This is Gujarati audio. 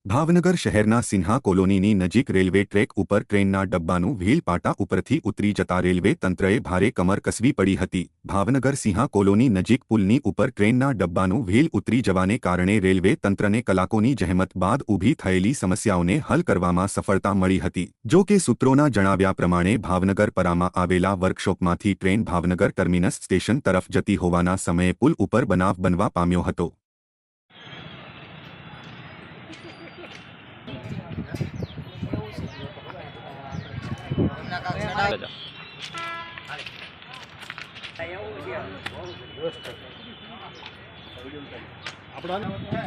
ભાવનગર શહેરના સિન્હા કોલોનીની નજીક રેલવે ટ્રેક ઉપર ટ્રેનના ડબ્બાનું વ્હીલ પાટા ઉપરથી ઉતરી જતા રેલવે તંત્રએ ભારે કમર કસવી પડી હતી। ભાવનગર સિન્હા કોલોની નજીક પુલની ઉપર ટ્રેનના ડબ્બાનું વ્હીલ ઉતરી જવાને કારણે રેલવે તંત્રને કલાકોની જહેમત બાદ ઊભી થયેલી સમસ્યાઓને હલ કરવામાં સફળતા મળી હતી। જો કે સૂત્રોના જણાવ્યા પ્રમાણે ભાવનગર પરામાં આવેલા વર્કશોપમાંથી ટ્રેન ભાવનગર ટર્મિનસ સ્ટેશન તરફ જતી હોવાના સમયે પુલ ઉપર બનાવ બનવા પામ્યો હતો। Rồi.